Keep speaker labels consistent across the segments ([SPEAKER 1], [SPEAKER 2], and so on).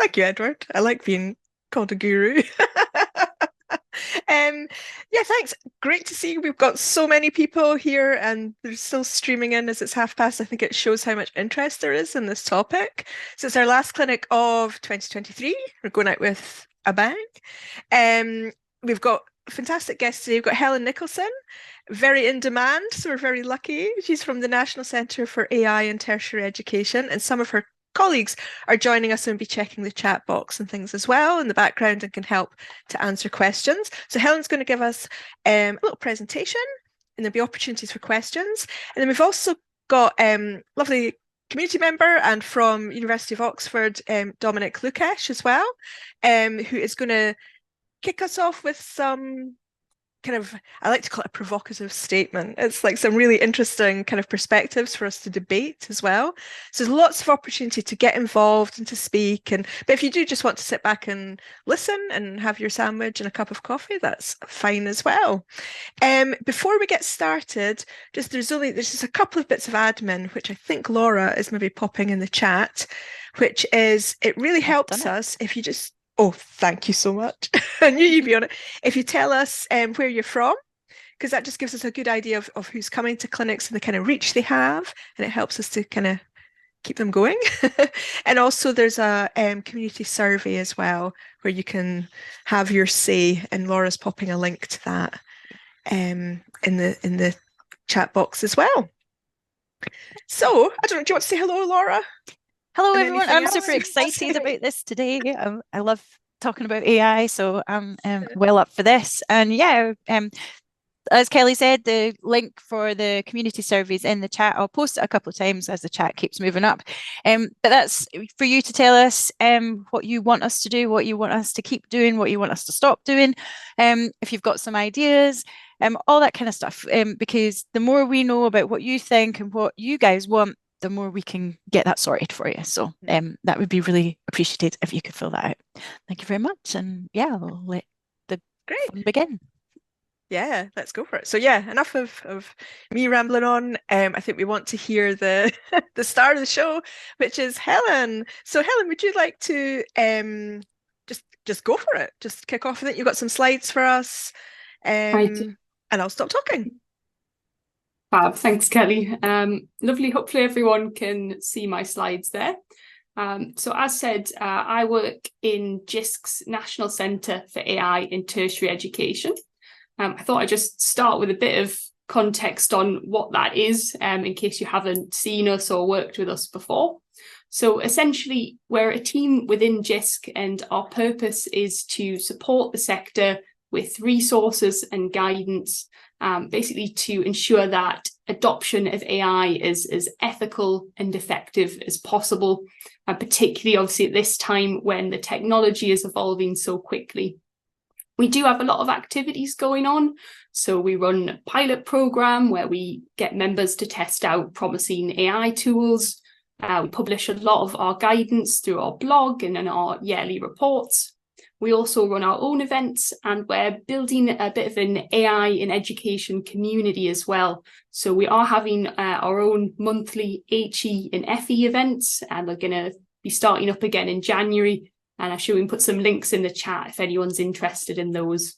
[SPEAKER 1] Thank you, Edward. I like being called a guru. Yeah, thanks. Great to see you. We've got so many people here and they're still streaming in as it's 5:30. I think it shows how much interest there is in this topic. So it's our last clinic of 2023. We're going out with a bang. Um, we've got fantastic guests today. We've got Helen Nicholson, very in demand, so we're very lucky. She's from the National Centre for AI and Tertiary Education, and some of her colleagues are joining us and be checking the chat box and things as well in the background and can help to answer questions. So Helen's going to give us a little presentation and there'll be opportunities for questions. And then we've also got lovely community member and from University of Oxford, Dominic Lukesh as well, who is going to kick us off with some kind of, I like to call it a provocative statement. It's like some really interesting kind of perspectives for us to debate as well. So there's lots of opportunity to get involved and to speak. But if you do just want to sit back and listen and have your sandwich and a cup of coffee, that's fine as well. Before we get started, there's just a couple of bits of admin, which I think Laura is maybe popping in the chat, which is it really helps us if you just Oh, thank you so much. I knew you'd be on it. If you tell us where you're from, because that just gives us a good idea of who's coming to clinics and the kind of reach they have, and it helps us to kind of keep them going. And also there's a community survey as well, where you can have your say, and Laura's popping a link to that in the chat box as well. So, I don't know, do you want to say hello, Laura?
[SPEAKER 2] Hello, everyone. I'm super excited about this today. I love talking about AI, so I'm well up for this. And yeah, as Kelly said, the link for the community surveys in the chat. I'll post it a couple of times as the chat keeps moving up. But that's for you to tell us what you want us to do, what you want us to keep doing, what you want us to stop doing. If you've got some ideas, all that kind of stuff. Because the more we know about what you think and what you guys want, the more we can get that sorted for you. So that would be really appreciated if you could fill that out. Thank you very much. And yeah, I'll let the fun begin.
[SPEAKER 1] Yeah, let's go for it. So yeah, enough of me rambling on. I think we want to hear the the star of the show, which is Helen. So Helen, would you like to just go for it? Just kick off with it. You've got some slides for us, and I'll stop talking.
[SPEAKER 3] Fab, thanks, Kelly. Lovely. Hopefully everyone can see my slides there. So as said, I work in JISC's National Centre for AI in Tertiary Education. I thought I'd just start with a bit of context on what that is, in case you haven't seen us or worked with us before. So essentially, we're a team within JISC, and our purpose is to support the sector with resources and guidance, basically to ensure that adoption of AI is as ethical and effective as possible, particularly obviously at this time when the technology is evolving so quickly. We do have a lot of activities going on. So we run a pilot program where we get members to test out promising AI tools. We publish a lot of our guidance through our blog and in our yearly reports. We also run our own events, and we're building a bit of an AI in education community as well. So we are having our own monthly HE and FE events, and they're going to be starting up again in January. And I'm sure we can put some links in the chat if anyone's interested in those.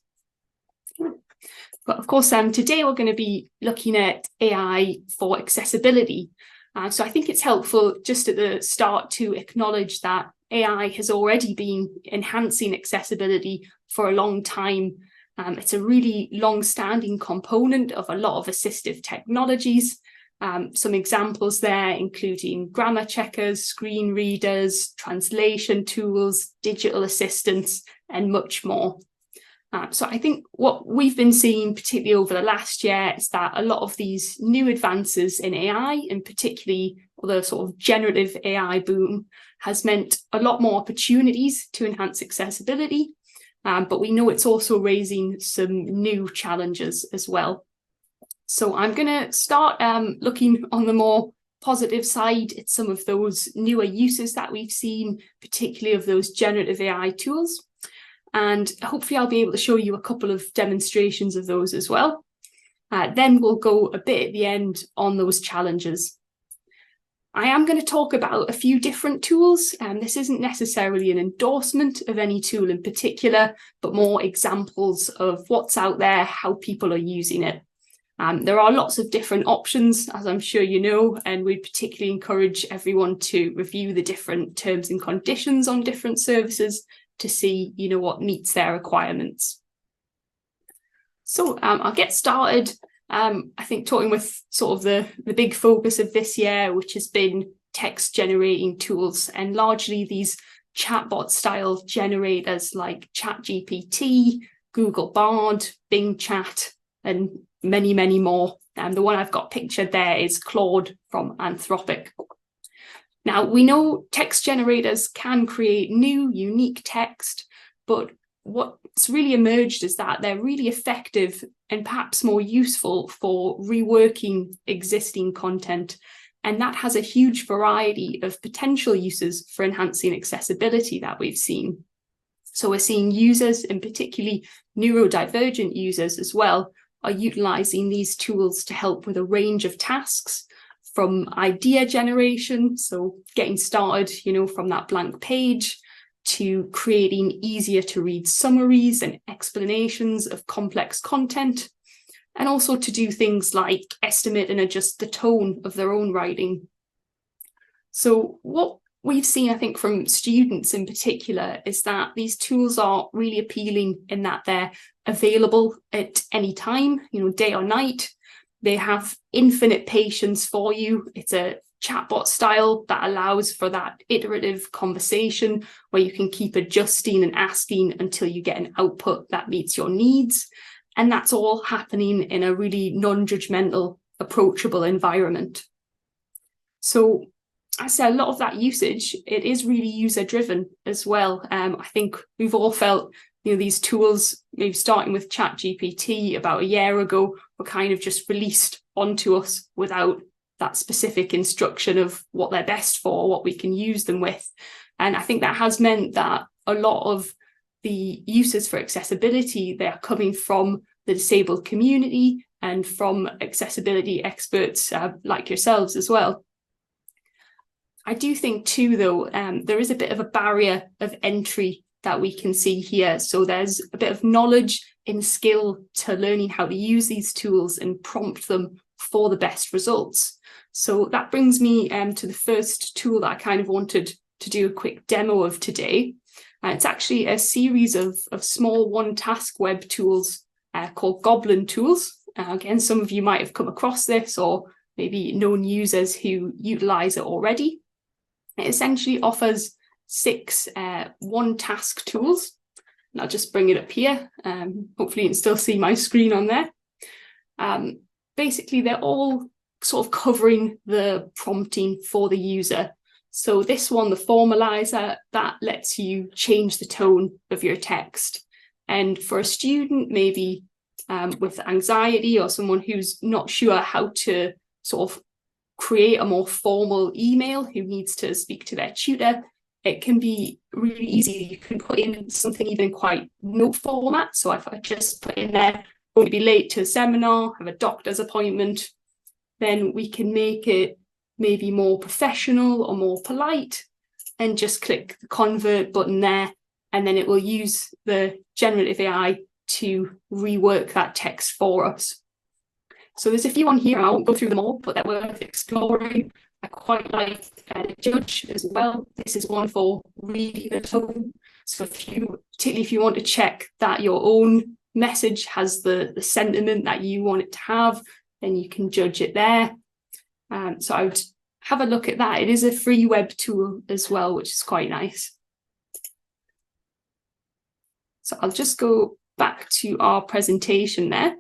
[SPEAKER 3] But of course, today we're going to be looking at AI for accessibility. So I think it's helpful just at the start to acknowledge that AI has already been enhancing accessibility for a long time. It's a really long-standing component of a lot of assistive technologies. Some examples there including grammar checkers, screen readers, translation tools, digital assistants, and much more. So I think what we've been seeing, particularly over the last year, is that a lot of these new advances in AI, and particularly the sort of generative AI boom, has meant a lot more opportunities to enhance accessibility. But we know it's also raising some new challenges as well. So I'm going to start looking on the more positive side at some of those newer uses that we've seen, particularly of those generative AI tools. And hopefully I'll be able to show you a couple of demonstrations of those as well. Then we'll go a bit at the end on those challenges. I am going to talk about a few different tools, and this isn't necessarily an endorsement of any tool in particular, but more examples of what's out there, how people are using it. There are lots of different options, as I'm sure you know, and we particularly encourage everyone to review the different terms and conditions on different services to see, you know, what meets their requirements. So I'll get started. I think talking with sort of the big focus of this year, which has been text generating tools, and largely these chatbot style generators like ChatGPT, Google Bard, Bing Chat, and many, many more. And the one I've got pictured there is Claude from Anthropic. Now, we know text generators can create new, unique text, but what's really emerged is that they're really effective and perhaps more useful for reworking existing content. And that has a huge variety of potential uses for enhancing accessibility that we've seen. So we're seeing users, and particularly neurodivergent users as well, are utilising these tools to help with a range of tasks, from idea generation, so getting started, you know, from that blank page, to creating easier to read summaries and explanations of complex content, and also to do things like estimate and adjust the tone of their own writing. So what we've seen, I think, from students in particular, is that these tools are really appealing in that they're available at any time, you know, day or night. They have infinite patience for you. It's a chatbot style that allows for that iterative conversation where you can keep adjusting and asking until you get an output that meets your needs. And that's all happening in a really non-judgmental, approachable environment. So I say a lot of that usage, it is really user-driven as well. I think we've all felt, you know, these tools, maybe starting with ChatGPT about a year ago, were kind of just released onto us without that specific instruction of what they're best for, what we can use them with. And I think that has meant that a lot of the uses for accessibility, they're coming from the disabled community and from accessibility experts like yourselves as well. I do think too, though, there is a bit of a barrier of entry that we can see here. So there's a bit of knowledge and skill to learning how to use these tools and prompt them for the best results. So that brings me to the first tool that I kind of wanted to do a quick demo of today. It's actually a series of small one-task web tools called Goblin tools. Again, some of you might have come across this or maybe known users who utilize it already. It essentially offers 6 one-task tools. And I'll just bring it up here. Hopefully you can still see my screen on there. Basically, they're all sort of covering the prompting for the user. So this one, the formalizer, that lets you change the tone of your text. And for a student, maybe with anxiety or someone who's not sure how to sort of create a more formal email, who needs to speak to their tutor, it can be really easy. You can put in something even quite note format. So if I just put in there, going to be late to a seminar, have a doctor's appointment, then we can make it maybe more professional or more polite and just click the convert button there. And then it will use the generative AI to rework that text for us. So there's a few on here. I won't go through them all, but they're worth exploring. I quite like Judge as well. This is one for reading the tone. So particularly if you want to check that your own message has the sentiment that you want it to have, then you can judge it there. So I would have a look at that. It is a free web tool as well, which is quite nice. So I'll just go back to our presentation there.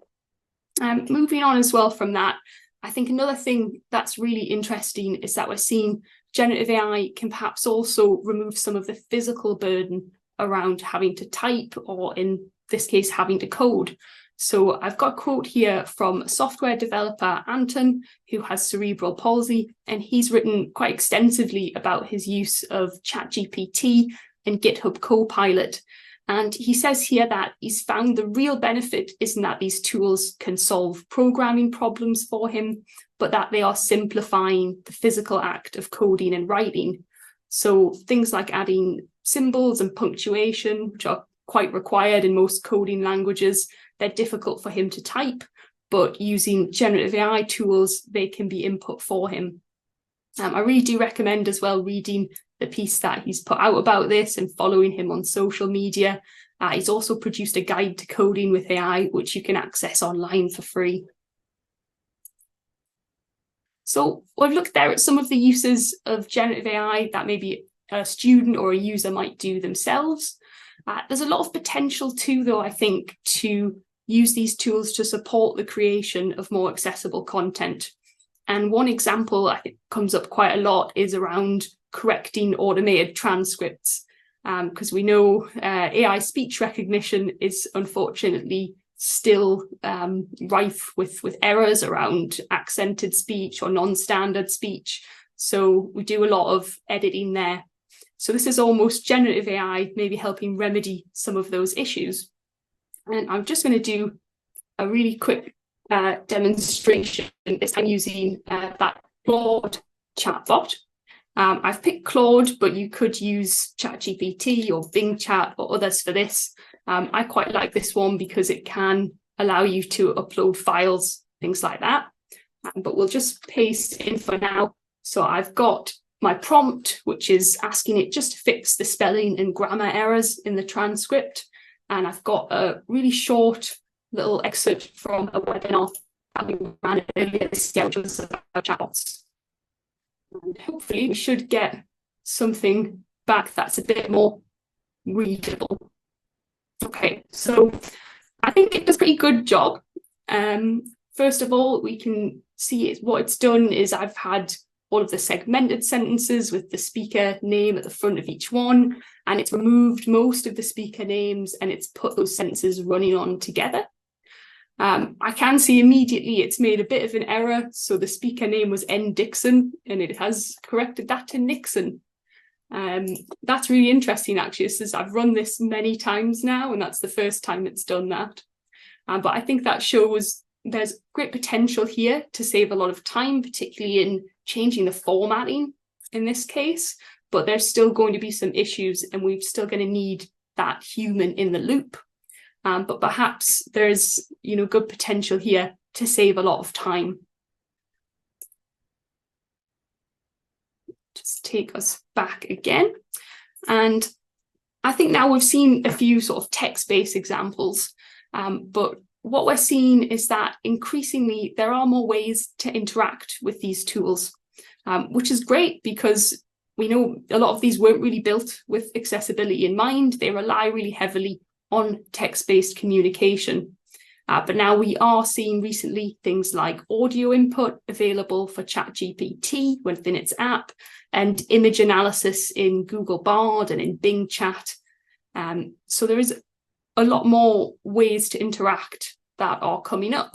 [SPEAKER 3] Moving on as well from that, I think another thing that's really interesting is that we're seeing generative AI can perhaps also remove some of the physical burden around having to type, or in this case, having to code. So I've got a quote here from software developer Anton, who has cerebral palsy, and he's written quite extensively about his use of ChatGPT and GitHub Copilot. And he says here that he's found the real benefit isn't that these tools can solve programming problems for him, but that they are simplifying the physical act of coding and writing. So things like adding symbols and punctuation, which are quite required in most coding languages, they're difficult for him to type, but using generative AI tools, they can be input for him. I really do recommend as well reading the piece that he's put out about this and following him on social media. He's also produced a guide to coding with AI, which you can access online for free. So we've looked there at some of the uses of generative AI that maybe a student or a user might do themselves. There's a lot of potential too, though, I think, to use these tools to support the creation of more accessible content. And one example I think comes up quite a lot is around correcting automated transcripts, because we know AI speech recognition is unfortunately still rife with errors around accented speech or non-standard speech. So we do a lot of editing there. So this is almost generative AI maybe helping remedy some of those issues. And I'm just going to do a really quick demonstration, this time using that Claude chatbot. I've picked Claude, but you could use ChatGPT or Bing Chat or others for this. I quite like this one because it can allow you to upload files, things like that. But we'll just paste in for now. So I've got my prompt, which is asking it just to fix the spelling and grammar errors in the transcript. And I've got a really short little excerpt from a webinar that we ran earlier this year, which was about chatbots. And hopefully we should get something back that's a bit more readable. Okay, so I think it does a pretty good job. First of all, we can see what it's done is I've had all of the segmented sentences with the speaker name at the front of each one, and it's removed most of the speaker names and it's put those sentences running on together. I can see immediately it's made a bit of an error. So the speaker name was N. Dixon and it has corrected that to Nixon. That's really interesting, actually. I've run this many times now, and that's the first time it's done that. But I think that shows there's great potential here to save a lot of time, particularly in changing the formatting in this case. But there's still going to be some issues, and we're still going to need that human in the loop. But perhaps there's, good potential here to save a lot of time. Just take us back again. And I think now we've seen a few sort of text-based examples, but what we're seeing is that increasingly there are more ways to interact with these tools, which is great because we know a lot of these weren't really built with accessibility in mind. They rely really heavily on text-based communication. But now we are seeing recently things like audio input available for ChatGPT within its app, and image analysis in Google Bard and in Bing Chat. So there is a lot more ways to interact that are coming up.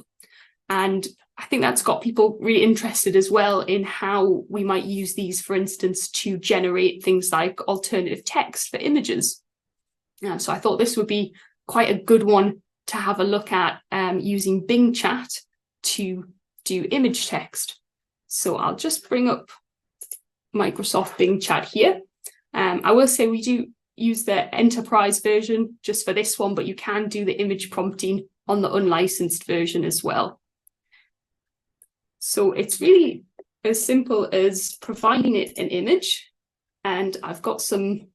[SPEAKER 3] And I think that's got people really interested as well in how we might use these, for instance, to generate things like alternative text for images. So I thought this would be quite a good one to have a look at, using Bing Chat to do image text. So I'll just bring up Microsoft Bing Chat here. I will say we do use the enterprise version just for this one, but you can do the image prompting on the unlicensed version as well. So it's really as simple as providing it an image, and I've got some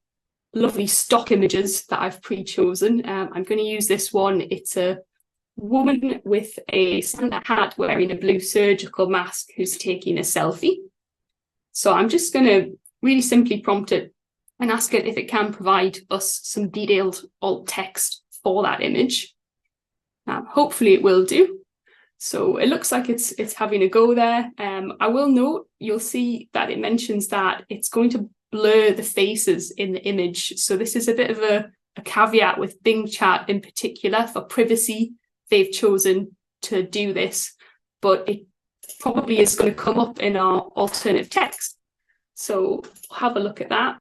[SPEAKER 3] lovely stock images that I've pre-chosen. I'm going to use this one. It's a woman with a Santa hat wearing a blue surgical mask who's taking a selfie. So I'm just going to really simply prompt it and ask it if it can provide us some detailed alt text for that image. Hopefully it will do. So it looks like it's having a go there. I will note, you'll see that it mentions that it's going to blur the faces in the image. So this is a bit of a caveat with Bing Chat in particular. For privacy, they've chosen to do this, but it probably is going to come up in our alternative text. So have a look at that.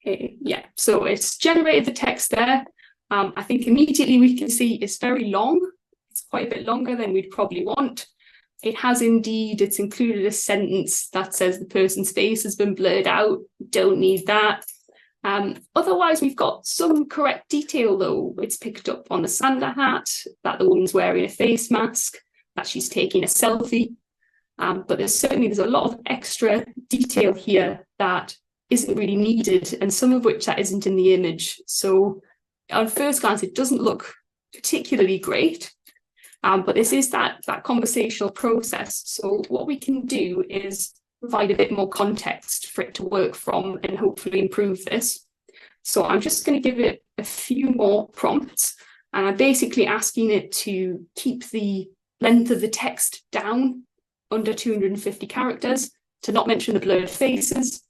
[SPEAKER 3] Okay, yeah, so it's generated the text there. I think immediately we can see it's very long. It's quite a bit longer than we'd probably want. it has indeed, it's included a sentence that says the person's face has been blurred out. Don't need that. Otherwise, we've got some correct detail though. It's picked up on the Santa hat, that the woman's wearing a face mask, that she's taking a selfie. But there's a lot of extra detail here that isn't really needed, and some of which that isn't in the image. So on first glance, it doesn't look particularly great, but this is that conversational process. So what we can do is provide a bit more context for it to work from and hopefully improve this. So I'm just going to give it a few more prompts, and I'm basically asking it to keep the length of the text down under 250 characters, to not mention the blurred faces.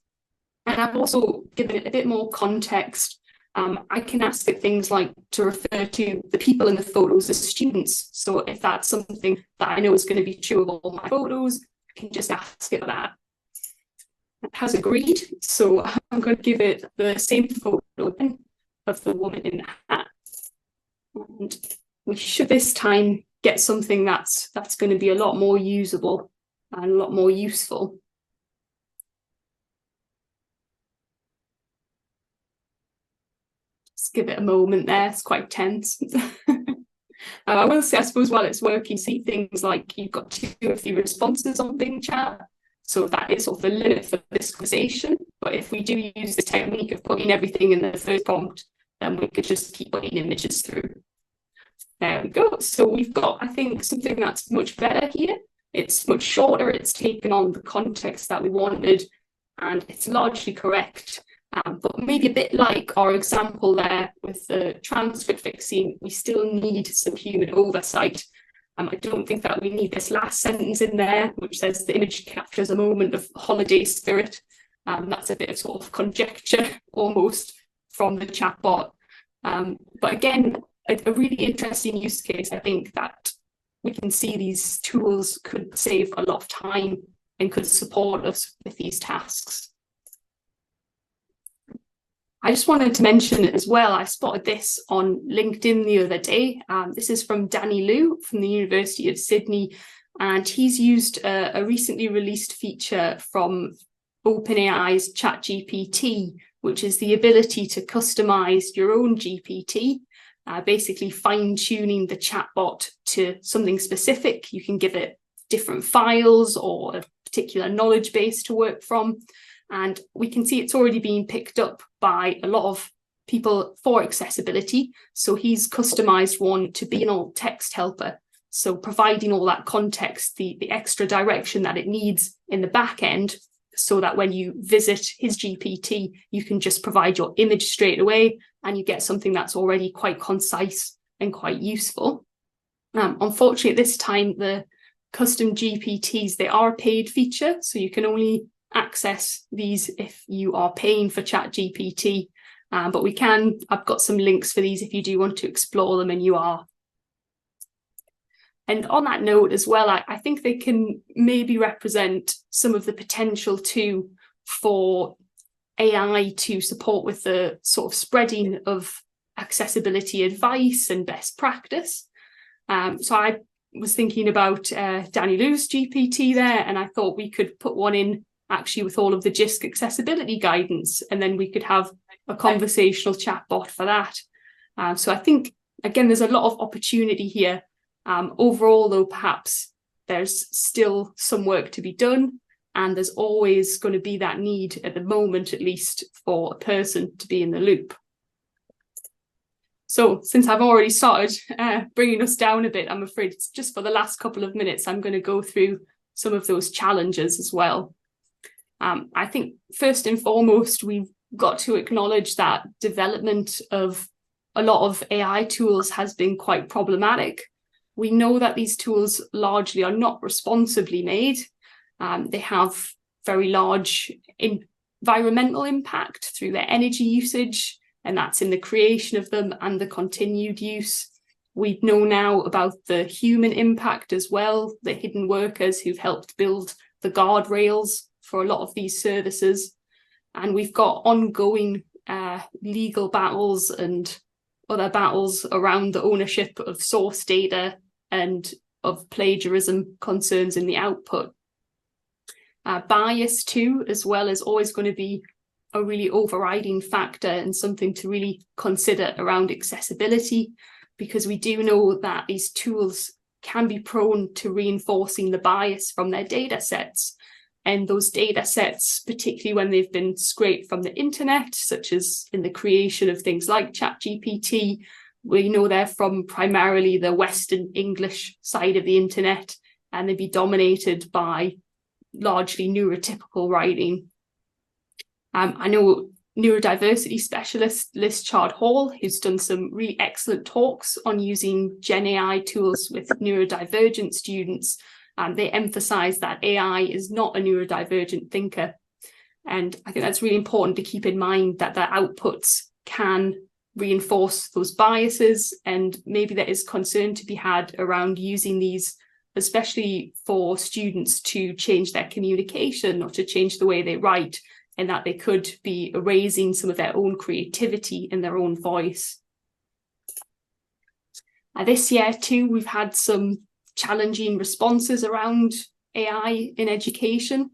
[SPEAKER 3] And I've also given it a bit more context. I can ask it things like to refer to the people in the photos as students. So if that's something that I know is going to be true of all my photos, I can just ask it that. It has agreed. So I'm going to give it the same photo of the woman in the hat. And we should this time get something that's going to be a lot more usable and a lot more useful. Just give it a moment there, it's quite tense. I will say, I suppose, while it's working, see things like you've got 2 or 3 responses on Bing Chat. So that is sort of the limit for this conversation. But if we do use the technique of putting everything in the first prompt, then we could just keep putting images through. There we go. So we've got, I think, something that's much better here. It's much shorter. It's taken on the context that we wanted, and it's largely correct. But maybe a bit like our example there with the transcript fixing, we still need some human oversight. I don't think that we need this last sentence in there, which says the image captures a moment of holiday spirit. That's a bit of sort of conjecture almost from the chatbot. But again, a really interesting use case. I think that we can see these tools could save a lot of time and could support us with these tasks. I just wanted to mention as well, I spotted this on LinkedIn the other day. This is from Danny Liu from the University of Sydney, and he's used a recently released feature from OpenAI's ChatGPT, which is the ability to customize your own GPT, basically fine-tuning the chatbot to something specific. You can give it different files or a particular knowledge base to work from. And we can see it's already being picked up by a lot of people for accessibility. So he's customized one to be an alt text helper. So providing all that context, the extra direction that it needs in the back end, so that when you visit his GPT, you can just provide your image straight away and you get something that's already quite concise and quite useful. Unfortunately, at this time, the custom GPTs, they are a paid feature. So you can only access these if you are paying for ChatGPT, but I've got some links for these if you do want to explore them and you are. And on that note as well, I think they can maybe represent some of the potential too for AI to support with the sort of spreading of accessibility advice and best practice. So I was thinking about Danny Liu's GPT there, and I thought we could put one in actually with all of the JISC accessibility guidance, and then we could have a conversational chatbot for that. So I think, again, there's a lot of opportunity here. Overall, though, perhaps there's still some work to be done, and there's always going to be that need, at the moment at least, for a person to be in the loop. So since I've already started bringing us down a bit, I'm afraid it's just for the last couple of minutes, I'm going to go through some of those challenges as well. I think first and foremost, we've got to acknowledge that development of a lot of AI tools has been quite problematic. We know that these tools largely are not responsibly made. They have very large environmental impact through their energy usage, and that's in the creation of them and the continued use. We know now about the human impact as well, the hidden workers who've helped build the guardrails for a lot of these services. And we've got ongoing legal battles and other battles around the ownership of source data and of plagiarism concerns in the output. Bias too, as well, is always going to be a really overriding factor and something to really consider around accessibility, because we do know that these tools can be prone to reinforcing the bias from their data sets. And those data sets, particularly when they've been scraped from the internet, such as in the creation of things like ChatGPT, we know they're from primarily the Western English side of the internet, and they'd be dominated by largely neurotypical writing. I know neurodiversity specialist Liz Chard-Hall, who's done some really excellent talks on using Gen AI tools with neurodivergent students. They emphasize that AI is not a neurodivergent thinker. And I think that's really important to keep in mind, that their outputs can reinforce those biases, and maybe there is concern to be had around using these, especially for students, to change their communication or to change the way they write, and that they could be erasing some of their own creativity and their own voice. This year too, we've had some challenging responses around AI in education.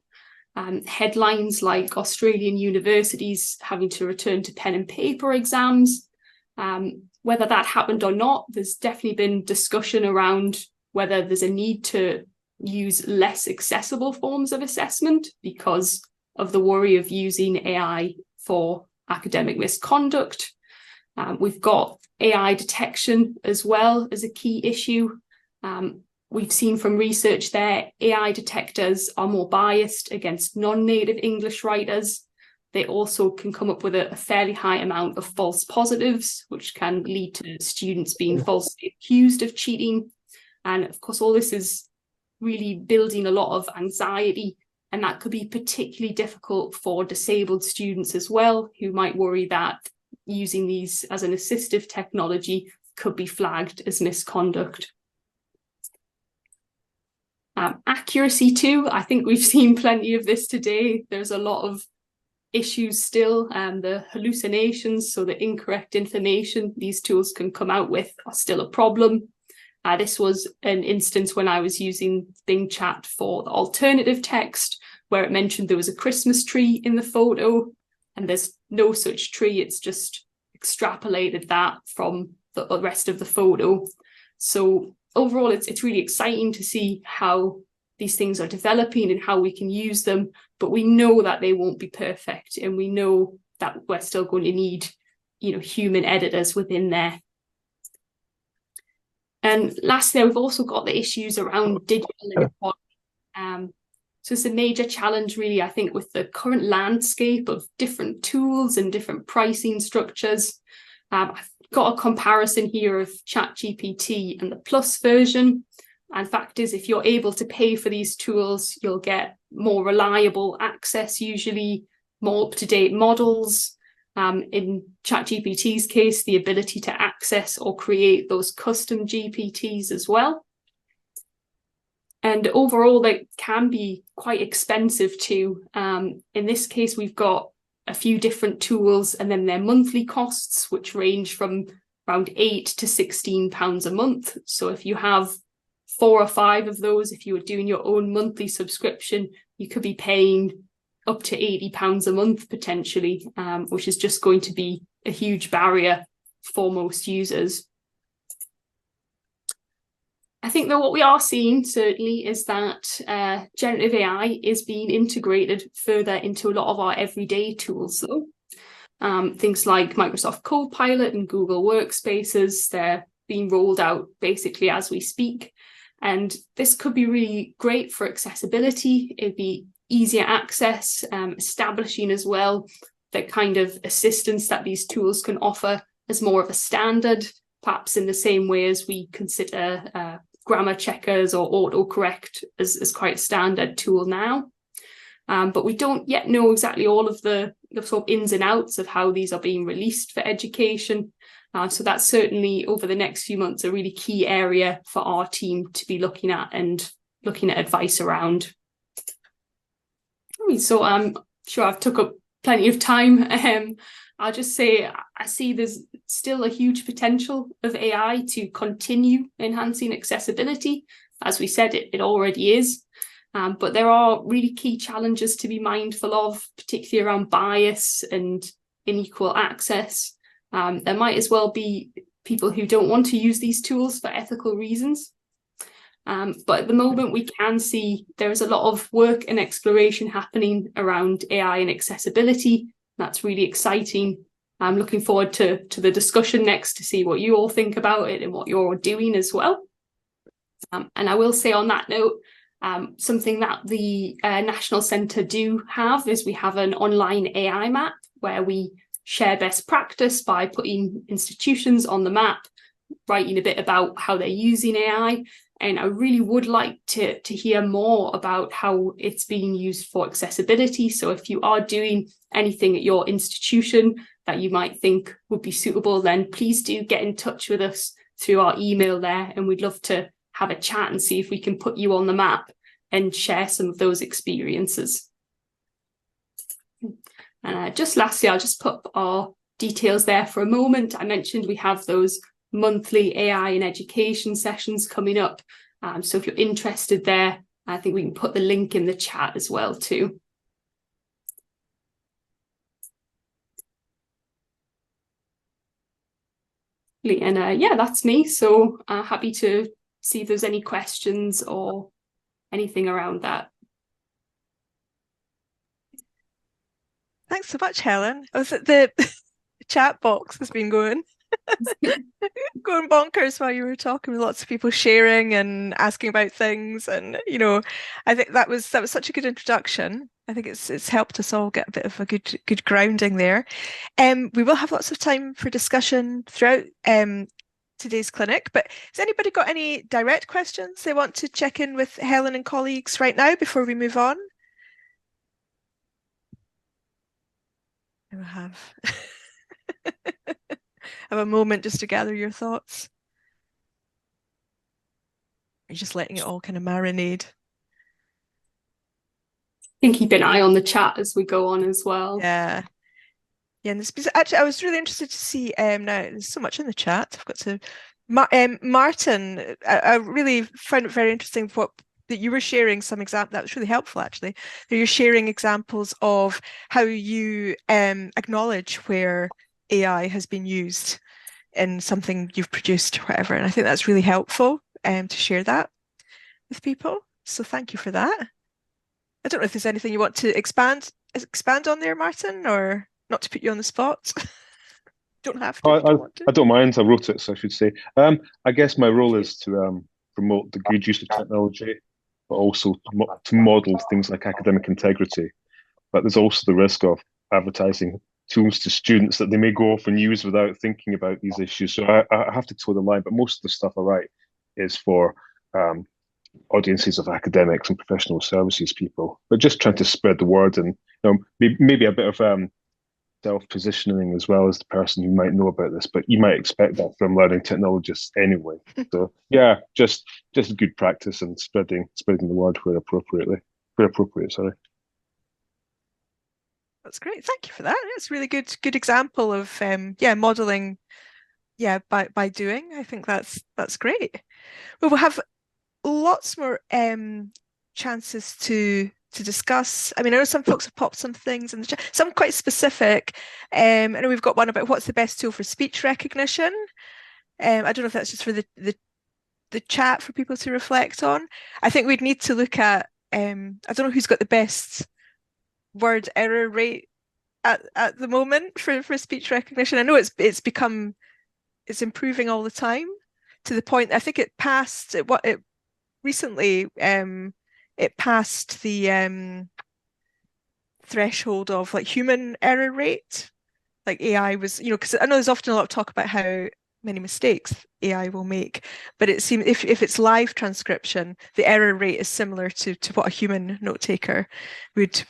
[SPEAKER 3] Headlines like Australian universities having to return to pen and paper exams. Whether that happened or not, there's definitely been discussion around whether there's a need to use less accessible forms of assessment because of the worry of using AI for academic misconduct. We've got AI detection as well as a key issue. We've seen from research there, AI detectors are more biased against non-native English writers. They also can come up with a fairly high amount of false positives, which can lead to students being falsely accused of cheating. And of course, all this is really building a lot of anxiety, and that could be particularly difficult for disabled students as well, who might worry that using these as an assistive technology could be flagged as misconduct. Accuracy too, I think we've seen plenty of this today. There's a lot of issues still, and the hallucinations, so the incorrect information these tools can come out with, are still a problem. This was an instance when I was using Bing Chat for the alternative text, where it mentioned there was a Christmas tree in the photo, and there's no such tree. It's just extrapolated that from the rest of the photo. So overall, it's really exciting to see how these things are developing and how we can use them, but we know that they won't be perfect, and we know that we're still going to need, human editors within there. And lastly, we've also got the issues around digital inequality. So it's a major challenge, really, I think, with the current landscape of different tools and different pricing structures. I've got a comparison here of ChatGPT and the Plus version. And fact is, if you're able to pay for these tools, you'll get more reliable access, usually more up-to-date models. In ChatGPT's case, the ability to access or create those custom GPTs as well. And overall, they can be quite expensive too. In this case, we've got a few different tools, and then their monthly costs, which range from around £8 to £16 a month. So if you have 4 or 5 of those, if you were doing your own monthly subscription, you could be paying up to £80 a month potentially, which is just going to be a huge barrier for most users. I think that what we are seeing certainly is that generative AI is being integrated further into a lot of our everyday tools though. Things like Microsoft Copilot and Google Workspaces, they're being rolled out basically as we speak. And this could be really great for accessibility. It'd be easier access, establishing as well the kind of assistance that these tools can offer as more of a standard, perhaps in the same way as we consider grammar checkers or autocorrect as quite a standard tool now. But we don't yet know exactly all of the sort of ins and outs of how these are being released for education. So that's certainly over the next few months a really key area for our team to be looking at and looking at advice around. So I'm sure I've took up plenty of time. I'll just say I see there's still a huge potential of AI to continue enhancing accessibility. as we said, it already is. But there are really key challenges to be mindful of, particularly around bias and unequal access. There might as well be people who don't want to use these tools for ethical reasons. But at the moment, we can see there is a lot of work and exploration happening around AI and accessibility. That's really exciting. I'm looking forward to the discussion next to see what you all think about it and what you're doing as well. And I will say on that note, something that the National Centre do have is we have an online AI map where we share best practice by putting institutions on the map, writing a bit about how they're using AI. And I really would like to hear more about how it's being used for accessibility. So if you are doing anything at your institution that you might think would be suitable, then please do get in touch with us through our email there. And we'd love to have a chat and see if we can put you on the map and share some of those experiences. And just lastly, I'll just put our details there for a moment. I mentioned we have those monthly AI and education sessions coming up. So if you're interested there, I think we can put the link in the chat as well too. And yeah, that's me. So happy to see if there's any questions or anything around that.
[SPEAKER 1] Thanks so much, Helen. The chat box has been going bonkers while you were talking, with lots of people sharing and asking about things, and I think that was such a good introduction. I think it's helped us all get a bit of a good grounding there. We will have lots of time for discussion throughout today's clinic, but has anybody got any direct questions they want to check in with Helen and colleagues right now before we move on? I will have have a moment just to gather your thoughts. You're just letting it all kind of marinate.
[SPEAKER 3] And keep an eye on the chat as we go on as well.
[SPEAKER 1] Yeah. Yeah, and actually, I was really interested to see. Now there's so much in the chat. I've got to. Martin, I really found it very interesting that you were sharing some example. That was really helpful, actually. That you're sharing examples of how you acknowledge where AI has been used in something you've produced or whatever, and I think that's really helpful to share that with people. So thank you for that. I don't know if there's anything you want to expand on there, Martin, or not to put you on the spot. Don't have to.
[SPEAKER 4] I don't mind. I wrote it, so I should say. I guess my role is to promote the good use of technology, but also to model things like academic integrity. But there's also the risk of advertising tools to students that they may go off and use without thinking about these issues. So I have to toe the line. But most of the stuff I write is for audiences of academics and professional services people, but just trying to spread the word and maybe a bit of self-positioning as well as the person who might know about this, but you might expect that from learning technologists anyway. So yeah, just good practice and spreading the word where appropriate. Sorry.
[SPEAKER 1] That's great. Thank you for that. It's a really good example of modeling by doing. I think that's great. Well, we'll have lots more chances to discuss. I mean, I know some folks have popped some things in the chat, some quite specific. I know we've got one about what's the best tool for speech recognition. I don't know if that's just for the chat for people to reflect on. I think we'd need to look at, I don't know who's got the best word error rate at the moment for speech recognition. I know it's improving all the time, to the point I think it passed recently. It passed the threshold of like human error rate. Like AI was, because I know there's often a lot of talk about how many mistakes AI will make, but it seems if it's live transcription, the error rate is similar to what a human note taker would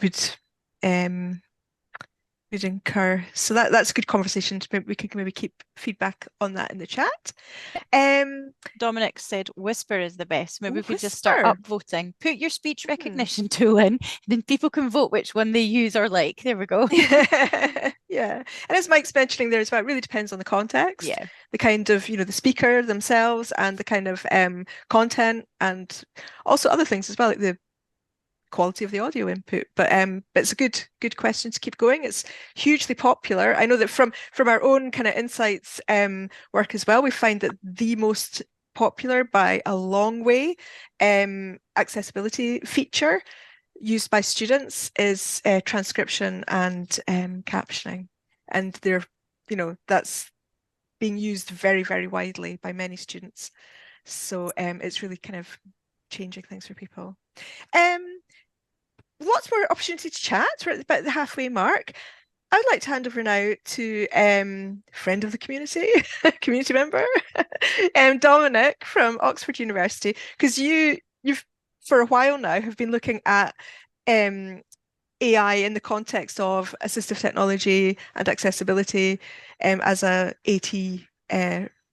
[SPEAKER 1] Good Kerr. So that's a good conversation. We can maybe keep feedback on that in the chat.
[SPEAKER 2] Dominic said Whisper is the best. Maybe we could just
[SPEAKER 1] Whisper.
[SPEAKER 2] start upvoting. Put your speech recognition tool in, and then people can vote which one they use or like. There we go.
[SPEAKER 1] Yeah. And as Mike's mentioning there as well, it really depends on the context.
[SPEAKER 2] Yeah.
[SPEAKER 1] The kind of, the speaker themselves and the kind of content, and also other things as well, like the quality of the audio input. But it's a good question to keep going. It's hugely popular. I know that from our own kind of insights work as well, we find that the most popular by a long way accessibility feature used by students is transcription and captioning, and they're that's being used very, very widely by many students. So it's really kind of changing things for people. Lots more opportunity to chat. We're at about the halfway mark. I would like to hand over now to friend of the community, community member, Dominic from Oxford University, because you've for a while now have been looking at AI in the context of assistive technology and accessibility as a AT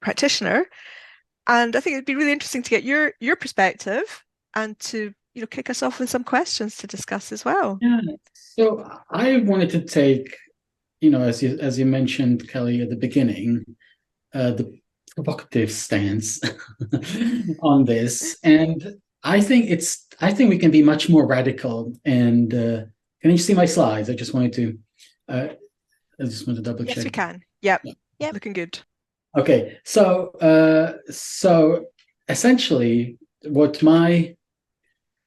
[SPEAKER 1] practitioner, and I think it'd be really interesting to get your perspective and to kick us off with some questions to discuss as well.
[SPEAKER 5] Yeah. So I wanted to take, as you mentioned, Kelly, at the beginning, the provocative stance on this, and I think we can be much more radical. And can you see my slides? I just want to double check.
[SPEAKER 1] Yes, we can. Yep. Looking good.
[SPEAKER 5] Okay. So essentially, what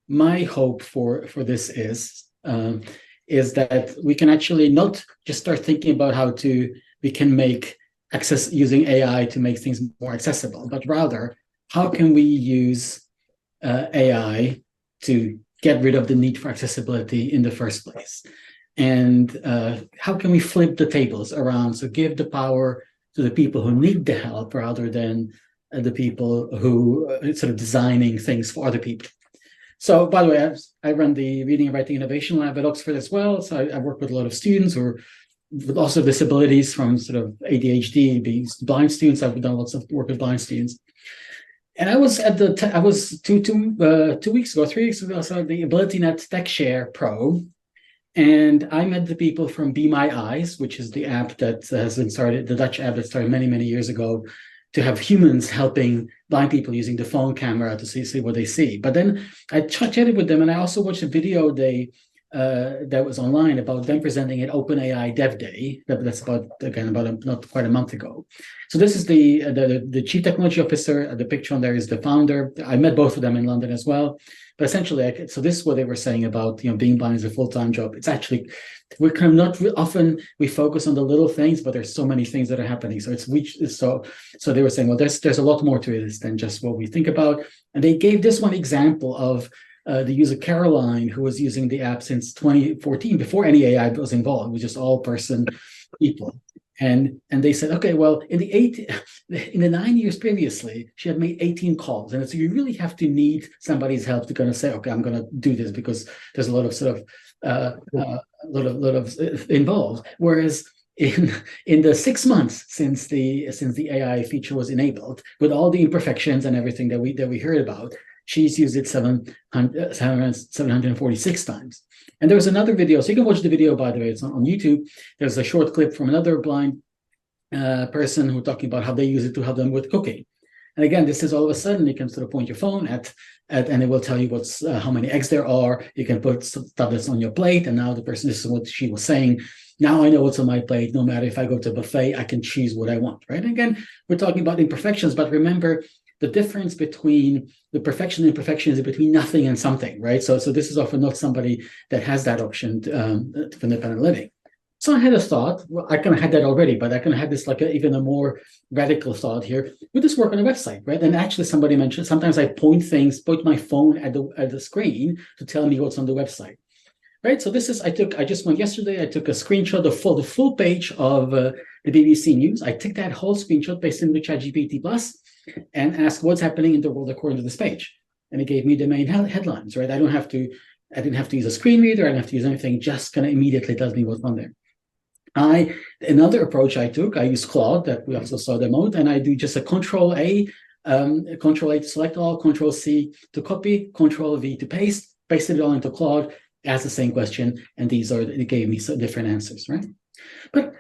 [SPEAKER 5] my hope for this is that we can actually not just start thinking about how we can make access using AI to make things more accessible, but rather how can we use AI to get rid of the need for accessibility in the first place, and how can we flip the tables around, so give the power to the people who need the help rather than the people who are sort of designing things for other people. So, by the way, I run the Reading and Writing Innovation Lab at Oxford as well. So I work with a lot of students with also disabilities, from sort of ADHD, being blind students. I've done lots of work with blind students. And I was at I was 3 weeks ago, so the AbilityNet TechShare Pro, and I met the people from Be My Eyes, which is the app that has been started, the Dutch app that started many, many years ago, to have humans helping blind people using the phone camera to see what they see. But then I chatted with them, and I also watched a video that was online about them presenting at OpenAI Dev Day. That's about not quite a month ago. So this is the chief technology officer. The picture on there is the founder. I met both of them in London as well. But essentially, so this is what they were saying about being blind is a full-time job. It's actually, we're kind of not often we focus on the little things, but there's so many things that are happening. So so they were saying, well, there's a lot more to it than just what we think about. And they gave this one example of the user Caroline, who was using the app since 2014, before any AI was involved. It was just all person people. And they said, okay, well, in the 9 years previously, she had made 18 calls. And so you really have to need somebody's help to kind of say, okay, I'm going to do this, because there's a lot of sort of involved. Whereas in the 6 months since the AI feature was enabled, with all the imperfections and everything that we heard about, she's used it 746 times. And there was another video, so you can watch the video, by the way, it's on YouTube. There's a short clip from another blind person who talking about how they use it to help them with cooking. And again, this is all of a sudden, you can sort of point your phone at and it will tell you how many eggs there are. You can put stuff that's on your plate, and now the person, this is what she was saying. Now I know what's on my plate. No matter if I go to a buffet, I can choose what I want, right? And again, we're talking about imperfections, but remember, the difference between the perfection and imperfection is between nothing and something, right? So this is often not somebody that has that option for independent living. So I had a thought. Well, I kind of had that already, but I kind of had this even a more radical thought here. Would this work on a website, right? And actually, somebody mentioned sometimes I point my phone at the screen to tell me what's on the website, right? So this is I just went yesterday. I took a screenshot of the full page of the BBC News. I took that whole screenshot, based in ChatGPT Plus, and asked what's happening in the world according to this page, and it gave me the main headlines, right? I didn't have to use a screen reader. I didn't have to use anything. Just kind of immediately tells me what's on there. Another approach I took, I use Claude that we also saw demoed, and I do just a Control A to select all, Control C to copy, Control V to paste, pasted it all into Claude, asked the same question, and it gave me some different answers, right? But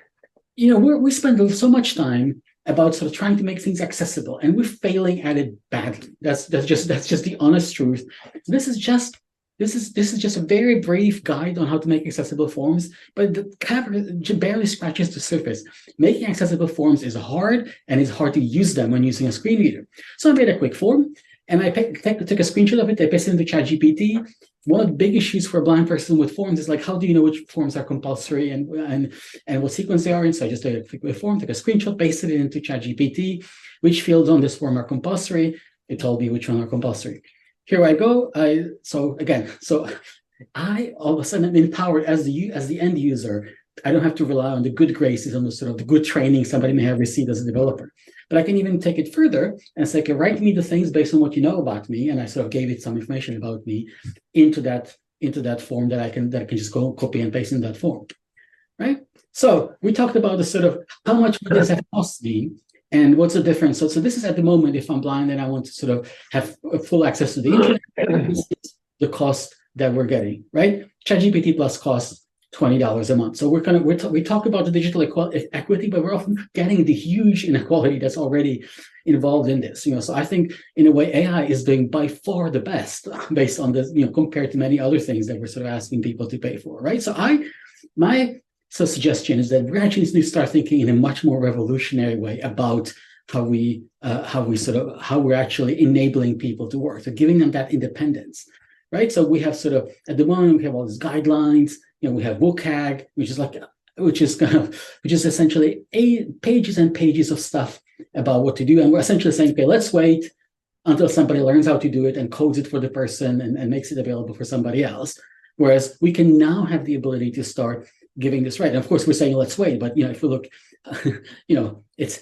[SPEAKER 5] we spend so much time about sort of trying to make things accessible, and we're failing at it badly. That's just the honest truth. This is just a very brief guide on how to make accessible forms, but the cover barely scratches the surface. Making accessible forms is hard, and it's hard to use them when using a screen reader. So I made a quick form, and I took a screenshot of it. I pasted it into ChatGPT. One of the big issues for a blind person with forms is like, how do you know which forms are compulsory and what sequence they are in? So I just took a form, took a screenshot, pasted it into ChatGPT. Which fields on this form are compulsory? It told me which one are compulsory. Here I go. So I all of a sudden am empowered as the end user. I don't have to rely on the good graces and the sort of the good training somebody may have received as a developer. But I can even take it further and say, okay, write me the things based on what you know about me, and I sort of gave it some information about me into that form that I can just go copy and paste in that form, right? So we talked about the sort of how much would this have cost me, and what's the difference. So this is at the moment, if I'm blind and I want to sort of have full access to the internet, this is the cost that we're getting, right? ChatGPT Plus costs $20 a month. So we talk about the digital equity, but we're often getting the huge inequality that's already involved in this. So I think in a way AI is doing by far the best based on this, compared to many other things that we're sort of asking people to pay for, right? So my suggestion is that we actually need to start thinking in a much more revolutionary way about how we're actually enabling people to work, so giving them that independence, right? So we have sort of at the moment we have all these guidelines. We have WCAG, which is essentially pages and pages of stuff about what to do, and we're essentially saying, okay, let's wait until somebody learns how to do it and codes it for the person and makes it available for somebody else. Whereas we can now have the ability to start giving this right. And of course, we're saying let's wait, but if we look, I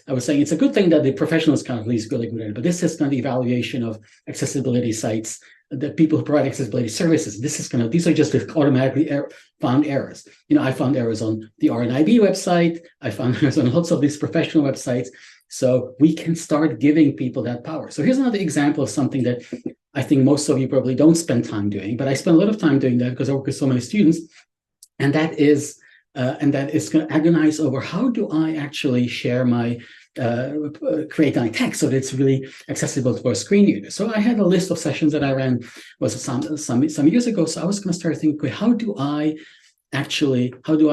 [SPEAKER 5] was saying it's a good thing that the professionals kind of at least really good at it. But this is kind of the evaluation of accessibility sites, the people who provide accessibility services. These are just automatically found errors. I found errors on the RNIB website. I found errors on lots of these professional websites. So we can start giving people that power. So here's another example of something that I think most of you probably don't spend time doing, but I spend a lot of time doing that because I work with so many students. And that is going to agonize over how do I actually share my create my text so that it's really accessible for a screen reader. So I had a list of sessions that I ran some years ago. So I was going to start thinking, okay, how do I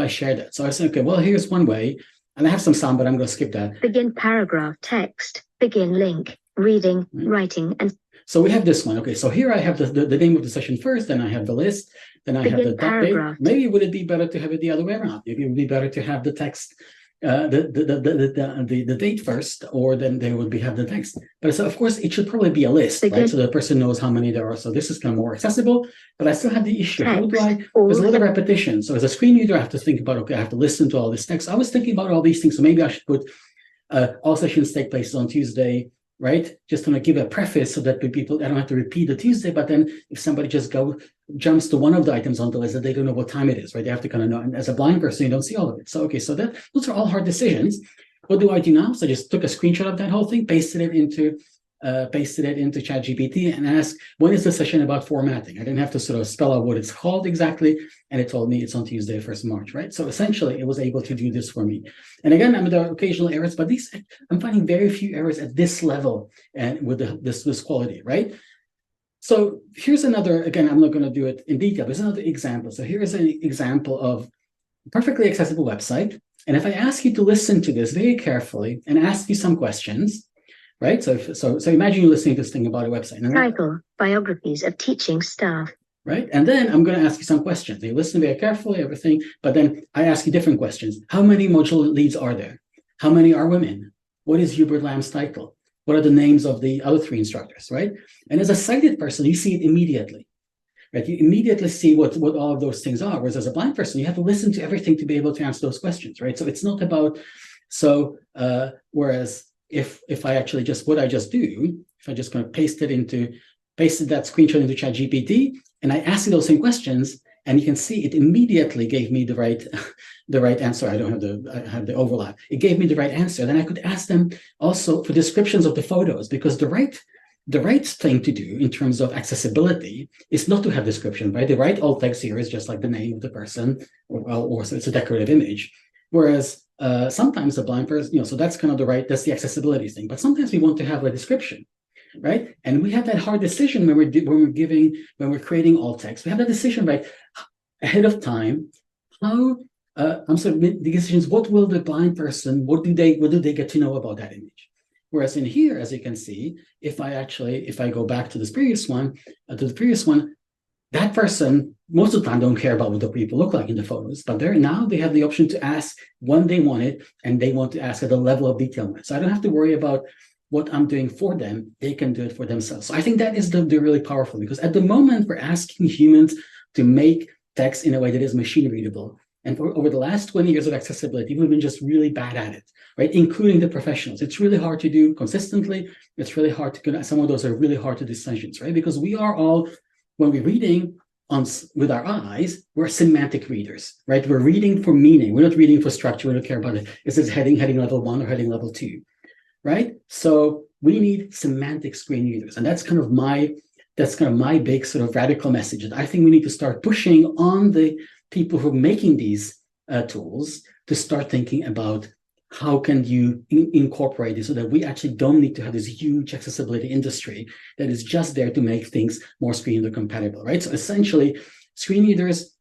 [SPEAKER 5] share that? So I said, okay, well, here's one way, and I have some sound, but I'm going to skip that.
[SPEAKER 6] Begin paragraph text, begin link, reading, writing, and
[SPEAKER 5] so we have this one. Okay, so here I have the name of the session first, then I have the list, then I have the paragraph. Maybe would it be better to have it the other way around? Maybe it would be better to have the text, the date first, or then they would have the text. But so of course it should probably be a list, right? So the person knows how many there are. So this is kind of more accessible, but I still have the issue. How do I? There's a lot of repetition. So as a screen reader, I have to think about, okay, I have to listen to all this text. I was thinking about all these things. So maybe I should put all sessions take place on Tuesday, right? Just going to give a preface so that I don't have to repeat the Tuesday, but then if somebody just jumps to one of the items on the list that they don't know what time it is, right? They have to kind of know. And as a blind person, you don't see all of it. So, okay, so those are all hard decisions. What do I do now? So I just took a screenshot of that whole thing, pasted it into ChatGPT and asked, when is the session about formatting? I didn't have to sort of spell out what it's called exactly. And it told me it's on Tuesday, 1st March, right? So essentially it was able to do this for me. And again, there are occasional errors, but I'm finding very few errors at this level and with this quality, right? So here's another, again, I'm not going to do it in detail, but it's another example. So here's an example of a perfectly accessible website. And if I ask you to listen to this very carefully and ask you some questions, right? So imagine you're listening to this thing about a website.
[SPEAKER 6] Title, biographies of teaching staff.
[SPEAKER 5] Right? And then I'm going to ask you some questions. You listen very carefully, everything, but then I ask you different questions. How many module leads are there? How many are women? What is Hubert Lamb's title? What are the names of the other 3 instructors, right? And as a sighted person, you see it immediately, right? You immediately see what all of those things are. Whereas as a blind person, you have to listen to everything to be able to answer those questions, right? So it's not about, whereas if I actually what I just do, if I just kind of pasted that screenshot into ChatGPT, and I ask you those same questions, And you can see it immediately gave me the right answer. I have the overlap. It gave me the right answer. Then I could ask them also for descriptions of the photos, because the right thing to do in terms of accessibility is not to have description, right? The right alt text here is just like the name of the person, or so it's a decorative image. Whereas sometimes the blind person, so that's kind of that's the accessibility thing. But sometimes we want to have a description, right? And we have that hard decision when we're creating alt text. We have that decision right ahead of time. How the decisions. What will the blind person? What do they get to know about that image? Whereas in here, as you can see, if I go back to this previous one, that person most of the time don't care about what the people look like in the photos, but now they have the option to ask when they want it, and they want to ask at the level of detail. So I don't have to worry about what I'm doing for them. They can do it for themselves. So I think that is the really powerful, because at the moment we're asking humans to make text in a way that is machine readable. And over the last 20 years of accessibility, we've been just really bad at it, right? Including the professionals. It's really hard to do consistently. It's really hard to, some of those are really hard to do sessions, right? Because we are all, when we're reading with our eyes, we're semantic readers, right? We're reading for meaning. We're not reading for structure. We don't care about it. Is this heading level 1 or heading level 2, right? So we need semantic screen readers. And that's kind of my big sort of radical message, that I think we need to start pushing on the people who are making these tools to start thinking about how can you incorporate this, so that we actually don't need to have this huge accessibility industry that is just there to make things more screen reader compatible, right? So essentially, screen readers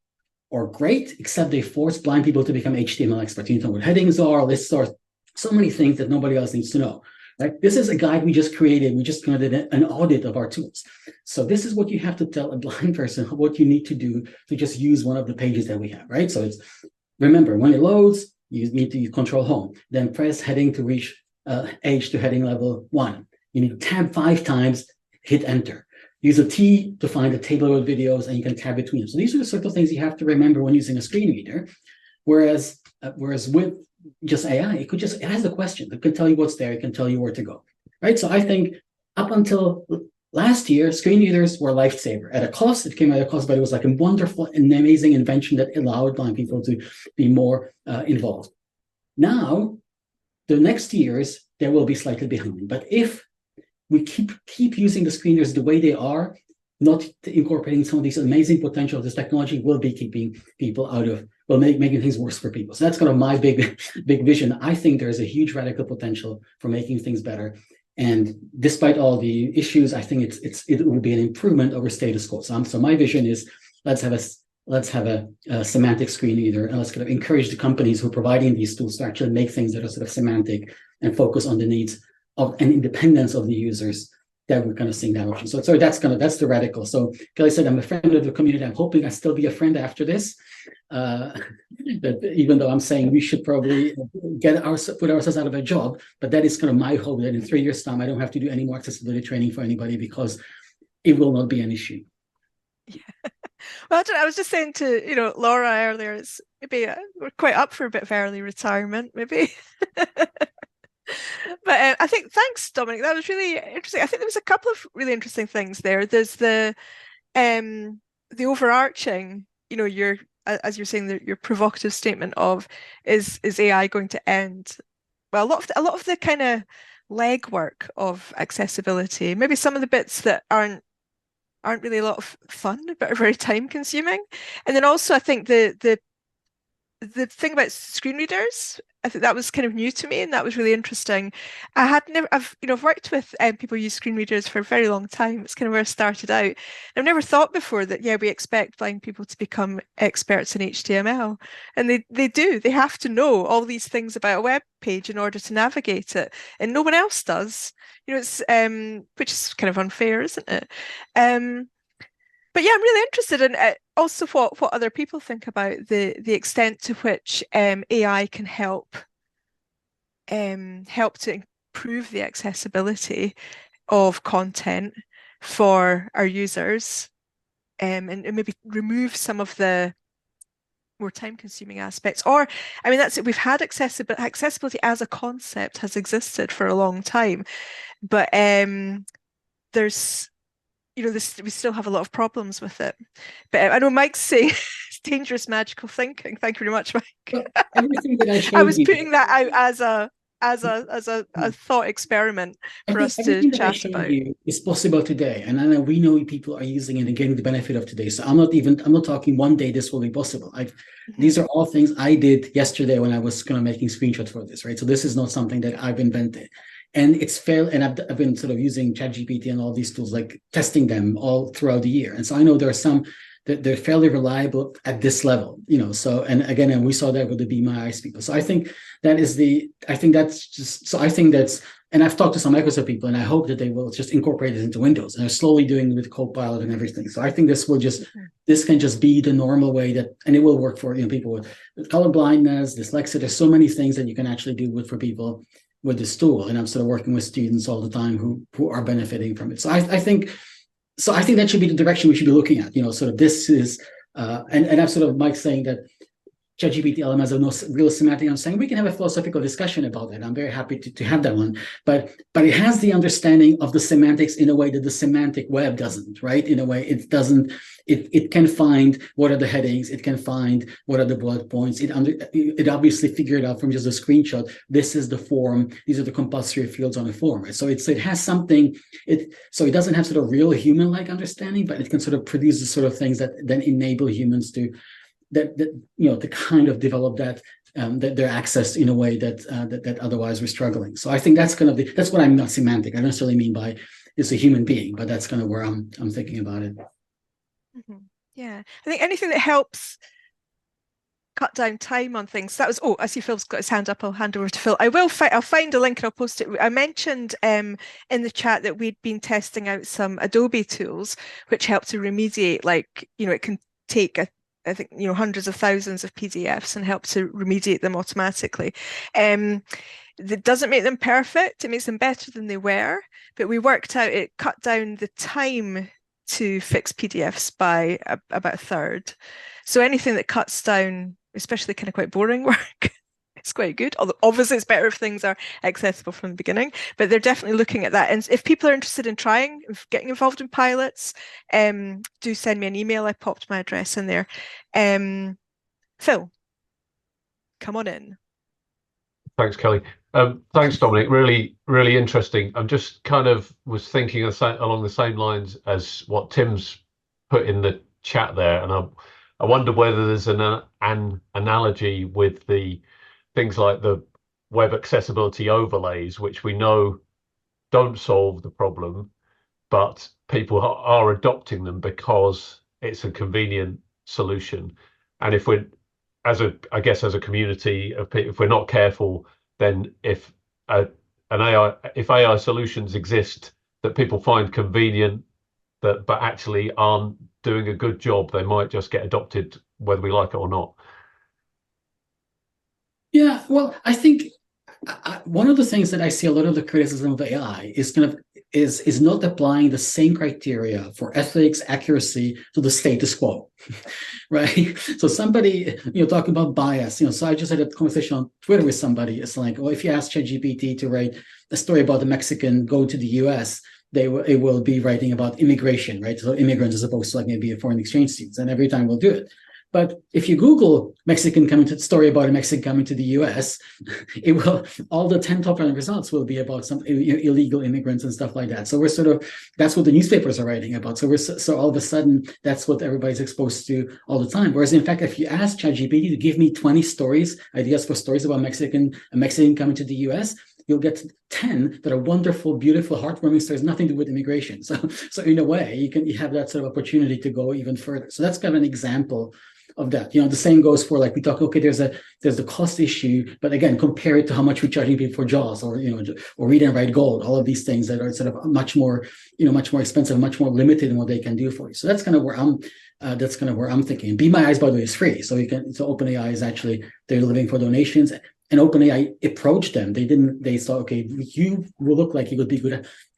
[SPEAKER 5] are great, except they force blind people to become HTML experts. You know what headings are, lists are, so many things that nobody else needs to know. Right? This is a guide we just created. We just did an audit of our tools. So this is what you have to tell a blind person, what you need to do to just use one of the pages that we have, right? So remember, when it loads, you need to use Control Home, then press heading to reach H to heading level 1. You need to tab 5 times, hit enter. Use a T to find the table of videos, and you can tab between them. So these are the sort of things you have to remember when using a screen reader. Whereas with just AI, it has a question. It can tell you what's there. It can tell you where to go, right? So I think up until last year, screen readers were a lifesaver. At a cost, it came at a cost, but it was like a wonderful and amazing invention that allowed blind people to be more involved. Now, the next years, they will be slightly behind. But if we keep using the screen readers the way they are, not incorporating some of these amazing potential of this technology, will be keeping people out of, making things worse for people. So that's kind of my big vision. I think there's a huge radical potential for making things better. And despite all the issues, I think it will be an improvement over status quo. So my vision is, let's have a semantic screen reader, and let's kind of encourage the companies who are providing these tools to actually make things that are sort of semantic and focus on the needs of and independence of the users, that we're kind of seeing that option. So that's the radical. So Kelly said, I'm a friend of the community. I'm hoping I still be a friend after this. That even though I'm saying we should probably put ourselves out of a job, but that is kind of my hope, that in 3 years' time, I don't have to do any more accessibility training for anybody, because it will not be an issue.
[SPEAKER 1] Yeah. Well, I was just saying to Laura earlier, it's maybe we're quite up for a bit of early retirement, maybe. But I think, thanks, Dominic. That was really interesting. I think there was a couple of really interesting things there. There's the overarching, as you're saying, your provocative statement of is AI going to end? Well, a lot of the kind of legwork of accessibility, maybe some of the bits that aren't really a lot of fun, but are very time consuming. And then also, I think the thing about screen readers, I think that was kind of new to me, and that was really interesting. I've worked with people who use screen readers for a very long time. It's kind of where I started out. I've never thought before that, we expect blind people to become experts in HTML, and they do. They have to know all these things about a web page in order to navigate it, and no one else does. It's which is kind of unfair, isn't it? But yeah, I'm really interested in also what other people think about the extent to which AI can help to improve the accessibility of content for our users, and maybe remove some of the more time-consuming aspects. Or, I mean, that's it. We've had accessibility as a concept has existed for a long time, but there's we still have a lot of problems with it. But I know Mike's saying it's dangerous magical thinking. Thank you very much, Mike.
[SPEAKER 5] Well, everything that I showed
[SPEAKER 1] I was
[SPEAKER 5] you,
[SPEAKER 1] putting that out as a thought experiment for us to
[SPEAKER 5] everything that I
[SPEAKER 1] chat
[SPEAKER 5] showed
[SPEAKER 1] about.
[SPEAKER 5] you is possible today, and I know we know people are using it and getting the benefit of today. So I'm not talking one day this will be possible. These are all things I did yesterday when I was kind of making screenshots for this, right? So this is not something that I've invented. And it's failed, and I've been sort of using ChatGPT and all these tools, like testing them all throughout the year. And so I know there are some that they're fairly reliable at this level, So, and again, and we saw that with the Be My Eyes people. So I think that's, and I've talked to some Microsoft people, and I hope that they will just incorporate it into Windows, and they're slowly doing it with Copilot and everything. So I think this can just be the normal way and it will work for people with color blindness, dyslexia. There's so many things that you can actually do for people with this tool, and I'm sort of working with students all the time who are benefiting from it. So I think that should be the direction we should be looking at. Sort of this is, and I'm sort of Mike saying that ChatGPT LM has no real semantic. I'm saying we can have a philosophical discussion about it. I'm very happy to have that one, but it has the understanding of the semantics in a way that the semantic web doesn't, right? In a way, it doesn't. It can find what are the headings. It can find what are the bullet points. It obviously figured out from just a screenshot. This is the form. These are the compulsory fields on a form. Right? So it has something. So it doesn't have sort of real human-like understanding, but it can sort of produce the sort of things that then enable humans to to kind of develop that their access in a way that otherwise we're struggling. So I think that's what I'm not semantic. I don't necessarily mean by it's a human being, but that's kind of where I'm thinking about it.
[SPEAKER 1] Mm-hmm. Yeah, I think anything that helps cut down time on things. That was, I see Phil's got his hand up. I'll hand over to Phil. I'll find a link and I'll post it. I mentioned in the chat that we'd been testing out some Adobe tools which help to remediate, it can take I think hundreds of thousands of PDFs and help to remediate them automatically. That doesn't make them perfect. It makes them better than they were, but we worked out it cut down the time to fix PDFs by about a third. So anything that cuts down, especially kind of quite boring work, it's quite good. Although obviously it's better if things are accessible from the beginning, but they're definitely looking at that. And if people are interested in getting involved in pilots, do send me an email. I popped my address in there. Phil, come on in.
[SPEAKER 7] Thanks, Kelly. Thanks, Dominic. Really, really interesting. I'm just kind of was thinking along the same lines as what Tim's put in the chat there, and I wonder whether there's an analogy with the things like the web accessibility overlays, which we know don't solve the problem, but people are adopting them because it's a convenient solution. And if as a community of people, if we're not careful, then if AI solutions exist that people find convenient, but actually aren't doing a good job, they might just get adopted whether we like it or not.
[SPEAKER 5] Yeah, well, I think one of the things that I see a lot of the criticism of AI is not applying the same criteria for ethics, accuracy to the status quo, right? So somebody, talking about bias, so I just had a conversation on Twitter with somebody. It's like, well, if you ask ChatGPT to write a story about a Mexican going to the US, it will be writing about immigration, right? So immigrants as opposed to maybe a foreign exchange students, and every time we'll do it. But if you Google story about a Mexican coming to the US, it will, all the 10 top results will be about some illegal immigrants and stuff like that. So that's what the newspapers are writing about. So all of a sudden, that's what everybody's exposed to all the time. Whereas in fact, if you ask ChatGPT to give me 20 ideas for stories about a Mexican coming to the US, you'll get 10 that are wonderful, beautiful, heartwarming stories, nothing to do with immigration. So in a way, you have that sort of opportunity to go even further. So that's kind of an example of that. The same goes for we talk, okay, there's the cost issue, but again, compare it to how much we're charging people for JAWS or Read and Write Gold, all of these things that are sort of much more expensive, much more limited in what they can do for you. So that's kind of where I'm thinking. Be My Eyes, by the way, is free. So OpenAI is actually, they're living for donations. And OpenAI approached them. They thought, okay, you will look like you would be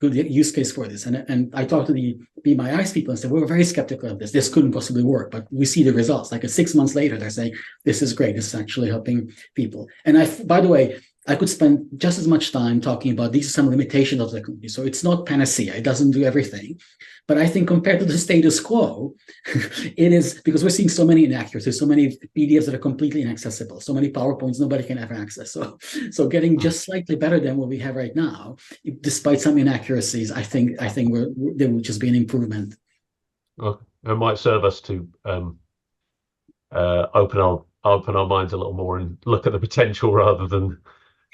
[SPEAKER 5] good use case for this. And I talked to the Be My Eyes people and said, we were very skeptical of this. This couldn't possibly work, but we see the results. 6 months later, they're saying, this is great. This is actually helping people. And by the way, I could spend just as much time talking about these are some limitations of the technology. So it's not panacea. It doesn't do everything. But I think compared to the status quo, it is, because we're seeing so many inaccuracies, so many PDFs that are completely inaccessible, so many PowerPoints nobody can ever access. So getting just slightly better than what we have right now, despite some inaccuracies, I think there will just be an improvement.
[SPEAKER 7] Well, it might serve us to open our minds a little more and look at the potential rather than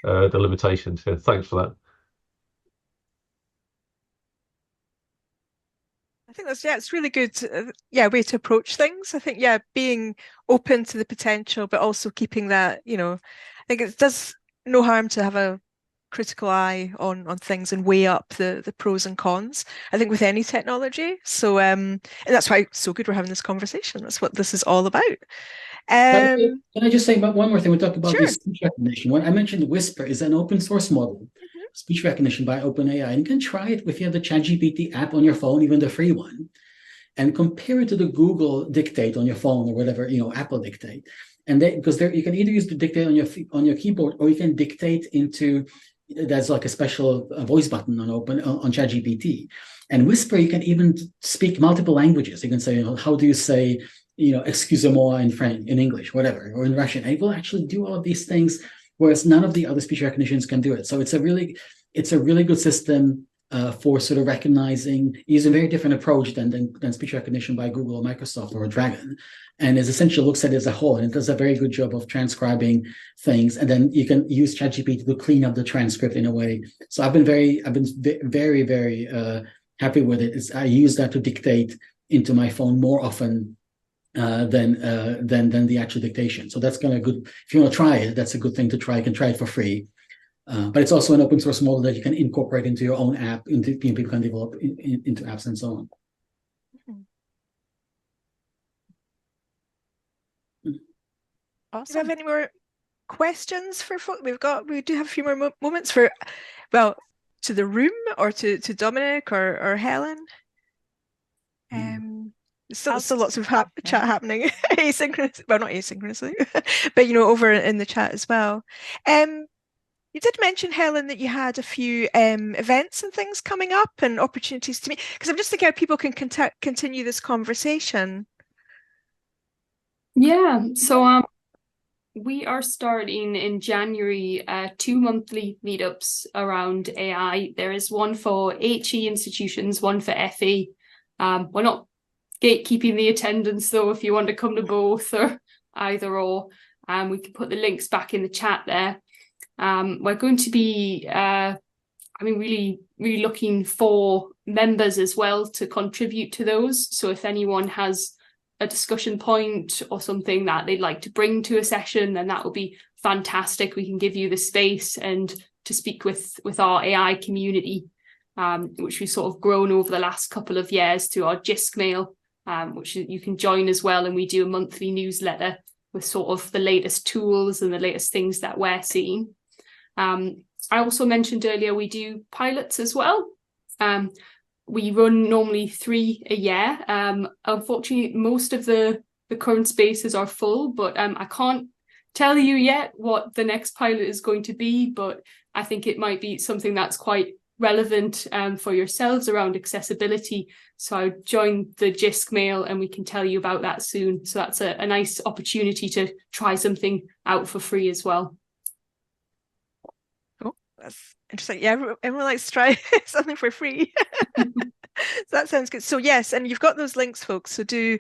[SPEAKER 7] the limitations. So thanks for that.
[SPEAKER 1] I think that's, it's really good, way to approach things. I think, being open to the potential, but also keeping that, I think it does no harm to have a critical eye on things and weigh up the pros and cons, I think, with any technology. So and that's why it's so good we're having this conversation. That's what this is all about.
[SPEAKER 5] Can I just say one more thing? We talked about
[SPEAKER 1] Sure.
[SPEAKER 5] this speech recognition. When I mentioned Whisper is an open source model, speech recognition by OpenAI. And you can try it if you have the ChatGPT app on your phone, even the free one, and compare it to the Google Dictate on your phone or whatever, Apple Dictate. And because you can either use the Dictate on your keyboard, or you can dictate into, there's like a special voice button on ChatGPT. And Whisper, you can even speak multiple languages. You can say, how do you say, excusez-moi in French, in English, whatever, or in Russian. And it will actually do all of these things, whereas none of the other speech recognitions can do it. So it's a really good system for sort of recognizing, using a very different approach than speech recognition by Google or Microsoft or Dragon. And it essentially looks at it as a whole, and it does a very good job of transcribing things. And then you can use ChatGPT to clean up the transcript in a way. So I've been very, very happy with it. I use that to dictate into my phone more often than the actual dictation. So that's kind of good. If you want to try it, that's a good thing to try. You can try it for free. But it's also an open source model that you can incorporate into your own app, people can develop into apps and so on.
[SPEAKER 1] Awesome. Do you have any more questions for folks? We do have a few more moments for, to the room or to Dominic or Helen. Still lots of chat happening asynchronously. Well, not asynchronously, but over in the chat as well. You did mention, Helen, that you had a few events and things coming up and opportunities to meet, because I'm just thinking how people can continue this conversation.
[SPEAKER 3] Yeah, so we are starting in January 2 monthly meetups around AI. There is one for HE institutions, one for FE. We're not gatekeeping the attendance, though, if you want to come to both or either or. We can put the links back in the chat there. We're going to be, really, really looking for members as well to contribute to those. So if anyone has a discussion point or something that they'd like to bring to a session, then that would be fantastic. We can give you the space and to speak with our AI community, which we've sort of grown over the last couple of years through our JISC mail, which you can join as well. And we do a monthly newsletter with sort of the latest tools and the latest things that we're seeing. I also mentioned earlier, we do pilots as well. We run normally 3 a year. Unfortunately, most of the current spaces are full, but I can't tell you yet what the next pilot is going to be, but I think it might be something that's quite relevant for yourselves around accessibility. So I joined the JISC mail and we can tell you about that soon. So that's a nice opportunity to try something out for free as well.
[SPEAKER 1] Oh, that's interesting. Yeah, everyone likes to try something for free. So that sounds good. So yes, and you've got those links, folks. So do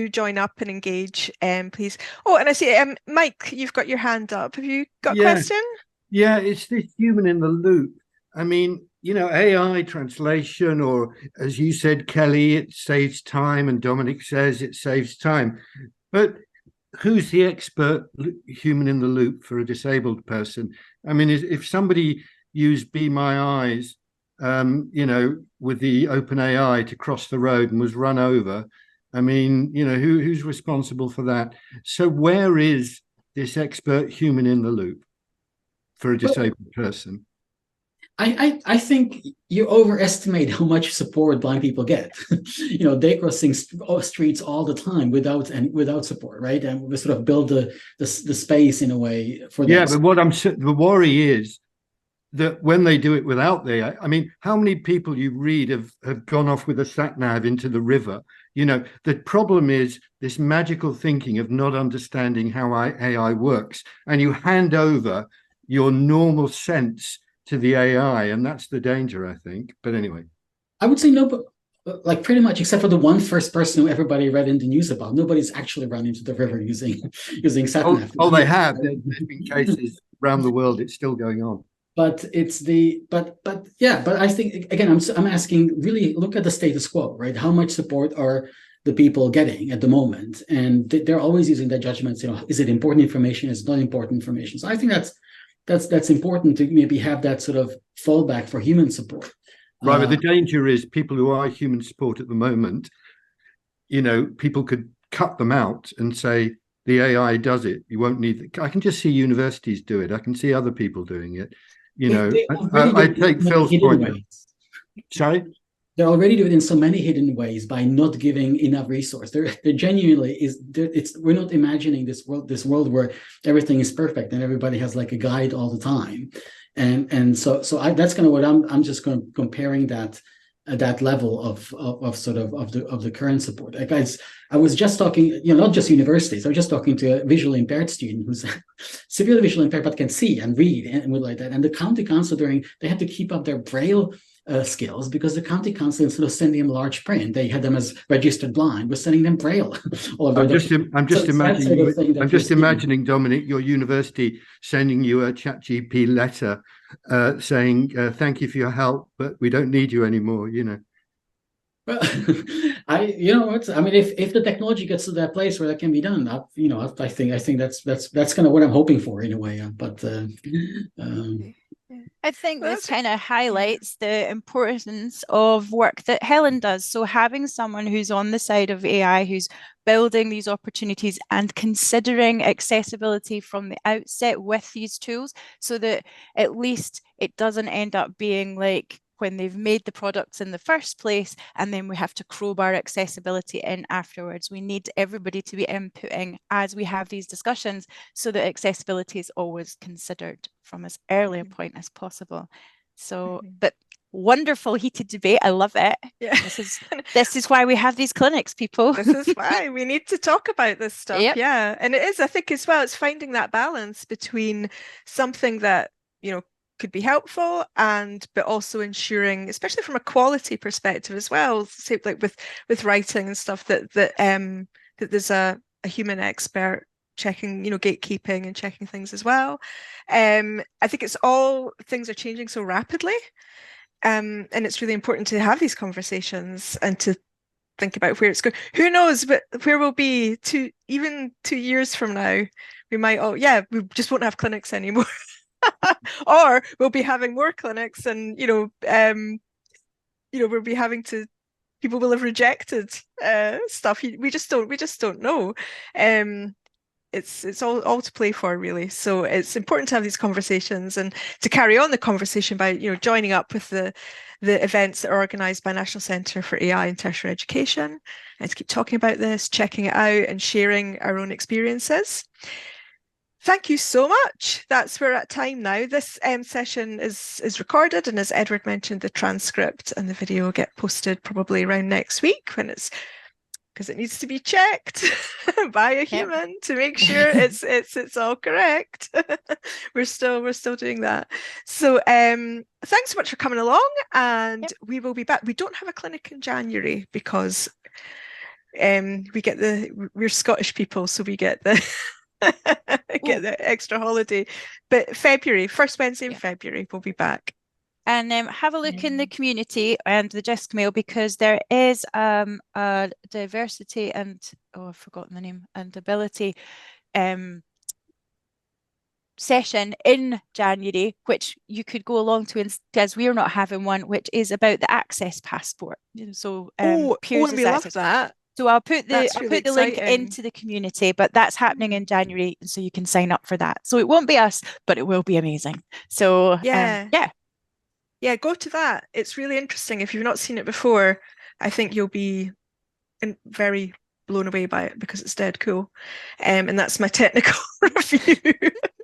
[SPEAKER 1] join up and engage, please. Oh, and I see, Mike, you've got your hand up. Have you got a question?
[SPEAKER 8] Yeah, it's this human in the loop. I mean, AI translation, or as you said, Kelly, it saves time, and Dominic says it saves time. But who's the expert human in the loop for a disabled person? I mean, if somebody used Be My Eyes, with the OpenAI to cross the road and was run over, I mean, who's responsible for that? So where is this expert human in the loop for a disabled person?
[SPEAKER 5] I think you overestimate how much support blind people get. They crossing streets all the time without support, right? And we sort of build the space in a way for them.
[SPEAKER 8] Yeah, but the worry is that when they do it without the AI, I mean, how many people you read have gone off with a sat nav into the river? The problem is this magical thinking of not understanding how AI works, and you hand over your normal sense to the AI, and that's the danger, I think. But anyway,
[SPEAKER 5] I would say no, but like pretty much, except for the one first person who everybody read in the news about, nobody's actually run into the river using sat nav.
[SPEAKER 8] They have. There's been cases around the world. It's still going on.
[SPEAKER 5] But I think again, I'm asking, really look at the status quo, right? How much support are the people getting at the moment? And they're always using their judgments. Is it important information? Is it not important information? So I think that's important to maybe have that sort of fallback for human support.
[SPEAKER 8] Right, but the danger is people who are human support at the moment. People could cut them out and say the AI does it. You won't need it. I can just see universities do it. I can see other people doing it. I take Phil's point. Sorry?
[SPEAKER 5] They already do it in so many hidden ways by not giving enough resource. There genuinely is. We're not imagining this world where everything is perfect and everybody has like a guide all the time, and so that's kind of what I'm just going comparing that level of the current support. Like I was just talking, not just universities. I was just talking to a visually impaired student who's severely visually impaired but can see and read and like that. And the county council they had to keep up their braille skills because the county council, instead of sending them large print, they had them as registered blind, was sending them braille.
[SPEAKER 8] I'm just imagining, Dominic, your university sending you a ChatGPT letter saying thank you for your help, but we don't need you anymore.
[SPEAKER 5] Well, I mean, if the technology gets to that place where that can be done, I think that's kind of what I'm hoping for in a way.
[SPEAKER 2] I think this kind of highlights the importance of work that Helen does. So having someone who's on the side of AI, who's building these opportunities and considering accessibility from the outset with these tools, so that at least it doesn't end up being like when they've made the products in the first place and then we have to crowbar accessibility in afterwards. We need everybody to be inputting as we have these discussions so that accessibility is always considered from as early a point as possible. So, but wonderful heated debate. I love it.
[SPEAKER 1] Yeah.
[SPEAKER 2] This is why we have these clinics, people.
[SPEAKER 1] This is why we need to talk about this stuff. Yep. Yeah. And it is, I think as well, it's finding that balance between something that, could be helpful but also ensuring, especially from a quality perspective as well, say like with writing and stuff, that there's a human expert checking, gatekeeping and checking things as well. I think things are changing so rapidly, and it's really important to have these conversations and to think about where it's going. Who knows where we'll be even 2 years from now? We might we just won't have clinics anymore. Or we'll be having more clinics, and we'll be having to. People will have rejected stuff. We just don't know. It's all to play for, really. So it's important to have these conversations and to carry on the conversation by joining up with the events that are organised by National Centre for AI in Tertiary Education, and to keep talking about this, checking it out, and sharing our own experiences. Thank you so much. We're at time now. This session is recorded, and as Edward mentioned, the transcript and the video will get posted probably around next week because it needs to be checked by a human to make sure it's all correct. We're still doing that. So thanks so much for coming along, and we will be back. We don't have a clinic in January because we're Scottish people, so we get the the extra holiday. But February, first Wednesday in February, we'll be back.
[SPEAKER 2] And have a look in the community and the JISC mail, because there is a diversity and I've forgotten the name, and ability session in January, which you could go along to, as we're not having one, which is about the access passport. So
[SPEAKER 1] we love that.
[SPEAKER 2] So I'll put the link into the community, but that's happening in January, so you can sign up for that. So it won't be us, but it will be amazing. So yeah.
[SPEAKER 1] Yeah, go to that. It's really interesting. If you've not seen it before, I think you'll be very blown away by it because it's dead cool. And that's my technical review.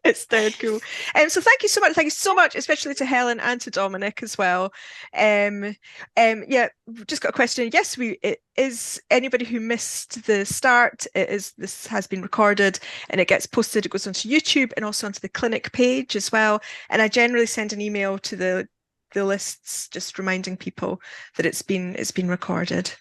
[SPEAKER 1] It's dead cool. So thank you so much. Thank you so much, especially to Helen and to Dominic as well. Yeah, we've just got a question. Yes, it is anybody who missed the start. This has been recorded and it gets posted. It goes onto YouTube and also onto the clinic page as well. And I generally send an email to the lists just reminding people that it's been recorded.